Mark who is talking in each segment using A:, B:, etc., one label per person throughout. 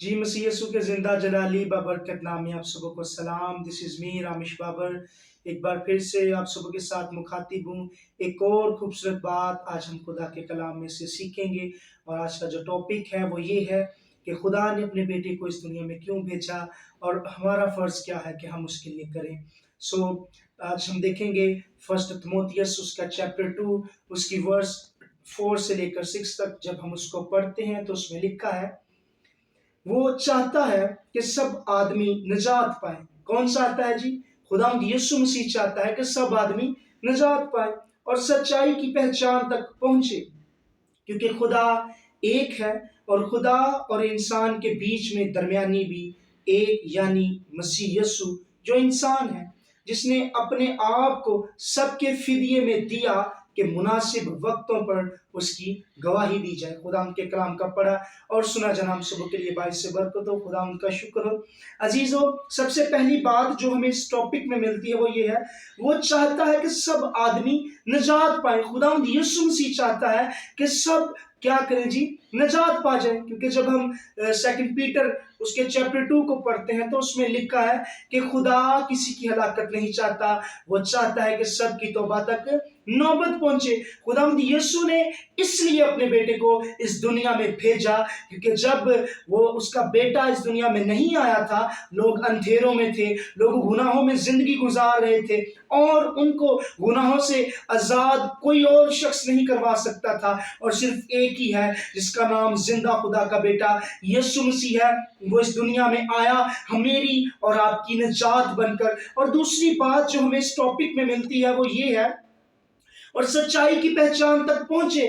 A: जी मसीह यीशु के ज़िंदा जलाली बाबरकत नाम में आप सबों को सलाम। This is me Ramesh Babar. एक बार फिर से आप सबों के साथ मुखातिब हूँ। एक और खूबसूरत बात आज हम खुदा के कलाम में से सीखेंगे और आज का जो टॉपिक है वो ये है कि खुदा ने अपने बेटे को इस दुनिया में क्यों भेजा और हमारा फ़र्ज़ क्या है कि हम उसके लिए करें। आज हम देखेंगे फर्स्ट तिमोथियस उसका चैप्टर 2 उसकी वर्स 4 से लेकर 6 तक। जब हम उसको पढ़ते हैं तो उसमें लिखा है, वो चाहता है कि सब आदमी निजात पाए। कौन चाहता है जी? खुदावंद यीशु मसीह चाहता है कि सब आदमी निजात पाए और सच्चाई की पहचान तक पहुंचे, क्योंकि खुदा एक है और खुदा और इंसान के बीच में दरमियानी भी एक, यानी मसीह यीशु जो इंसान है, जिसने अपने आप को सबके फिदिये में दिया कि मुनासिब वक्तों पर उसकी गवाही दी जाए। खुदा के कलाम का पढ़ा और सुना जनाब सबों के लिए बाइस से बरकत हो। खुदा उनका शुक्र हो। अजीजों, सबसे पहली बात जो हमें इस टॉपिक में मिलती है वो ये है, वो चाहता है कि सब आदमी निजात पाए। खुदा यीशु मसीह चाहता है कि सब क्या करें जी? निजात पा जाए। क्योंकि जब हम सेकंड पीटर उसके चैप्टर 2 को पढ़ते हैं तो उसमें लिखा है कि खुदा किसी की हलाकत नहीं चाहता, वो चाहता है कि सब की तौबा तक नौबत पहुंचे। खुदावंद यीशु ने इसलिए अपने बेटे को इस दुनिया में भेजा, क्योंकि जब वो उसका बेटा इस दुनिया में नहीं आया था, लोग अंधेरों में थे, लोग गुनाहों में जिंदगी गुजार रहे थे और उनको गुनाहों से आजाद कोई और शख्स नहीं करवा सकता था, और सिर्फ एक ही है जिसका नाम जिंदा खुदा का बेटा यीशु मसीह है। वो इस दुनिया में आया हमेरी और आपकी निजात बनकर। और दूसरी बात जो हमें इस टॉपिक में मिलती है वो ये है, और सच्चाई की पहचान तक पहुंचे।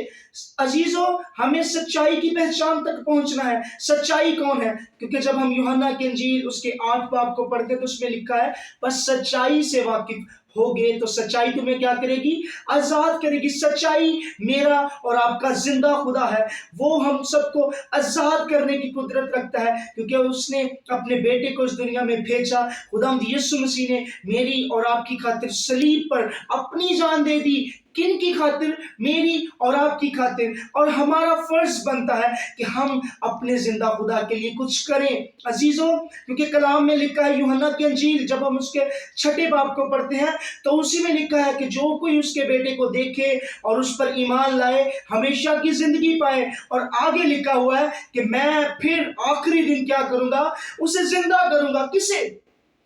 A: अजीजों, हमें सच्चाई की पहचान तक पहुंचना है। सच्चाई कौन है? क्योंकि जब हम यूहन्ना की इंजील उसके 8 बाब को पढ़ते तो उसमें लिखा है, बस सच्चाई से वाकिफ होगे तो सच्चाई तुम्हें क्या करेगी? आजाद करेगी। सच्चाई मेरा और आपका जिंदा खुदा है, वो हम सबको आजाद करने की कुदरत रखता है, क्योंकि उसने अपने बेटे को इस दुनिया में भेजा। खुदावंद यीशु मसीह ने मेरी और आपकी खातिर सलीब पर अपनी जान दे दी। किन की खातिर? मेरी और आपकी खातिर। और हमारा फर्ज बनता है कि हम अपने जिंदा खुदा के लिए कुछ करें। अजीजों, क्योंकि कलाम में लिखा है, यूहन्ना की इंजील जब हम उसके 6 बाब को पढ़ते हैं तो उसी में लिखा है कि जो कोई उसके बेटे को देखे और उस पर ईमान लाए हमेशा की जिंदगी पाए। और आगे लिखा हुआ है कि मैं फिर आखिरी दिन क्या करूंगा? उसे जिंदा करूंगा। किसे?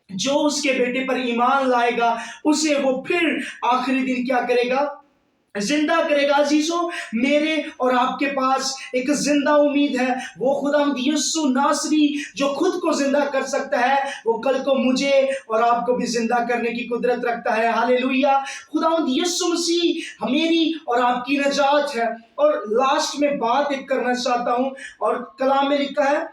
A: जो उसके बेटे पर ईमान लाएगा उसे वो फिर आखिरी दिन क्या करेगा? जिंदा करेगा। अजीजों, मेरे और आपके पास एक जिंदा उम्मीद है। वो खुदावंद यीशु नासरी जो खुद को जिंदा कर सकता है, वो कल को मुझे और आपको भी जिंदा करने की कुदरत रखता है। हालेलुया। खुदावंद यीशु मसीह मेरी और आपकी निजात है। और लास्ट में बात एक करना चाहता हूं, और कलाम में लिखा है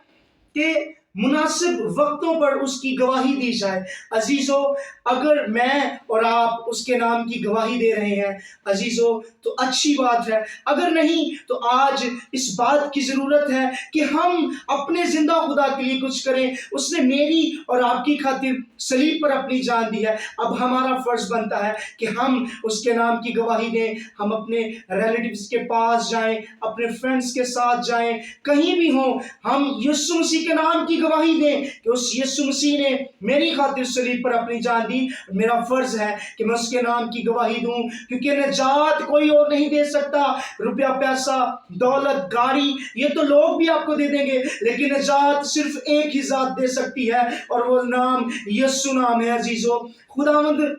A: कि मुनासिब वक्तों पर उसकी गवाही दी जाए। अजीजों, अगर मैं और आप उसके नाम की गवाही दे रहे हैं अजीजों, तो अच्छी बात है। अगर नहीं तो आज इस बात की जरूरत है कि हम अपने जिंदा खुदा के लिए कुछ करें। उसने मेरी और आपकी खातिर सलीब पर अपनी जान दी है। अब हमारा फर्ज बनता है कि हम उसके नाम की गवाही दें। हम अपने रिलेटिव्स के पास जाएं, अपने फ्रेंड्स के साथ जाएं, कहीं भी हो, हम यीशु मसीह के नाम की गवाही दें कि उस यीशु मसीह ने मेरी खातिर सलीब पर अपनी जान दी। मेरा फर्ज है कि मैं उसके नाम की गवाही दूं, क्योंकि निजात कोई और नहीं दे सकता। रुपया, पैसा, दौलत, गाड़ी, ये तो लोग भी आपको दे देंगे, लेकिन निजात सिर्फ एक ही जात दे सकती है, और वो नाम यीशु नाम है। अजीजों, खुदावंद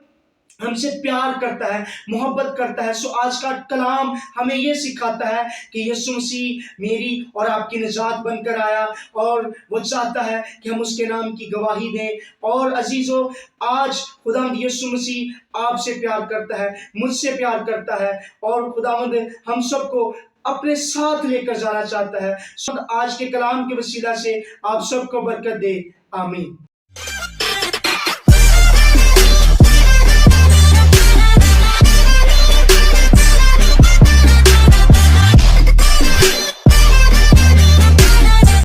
A: हमसे प्यार करता है, मोहब्बत करता है। सो आज का कलाम हमें यह सिखाता है कि यीशु मसीह मेरी और आपकी निजात बनकर आया, और वो चाहता है कि हम उसके नाम की गवाही दें। और अजीजों, आज खुदावंद यीशु मसीह आपसे प्यार करता है, मुझसे प्यार करता है, और खुदावंद हम सबको अपने साथ लेकर जाना चाहता है। सो आज के कलाम के वसीला से आप सबको बरकत दे। आमीन।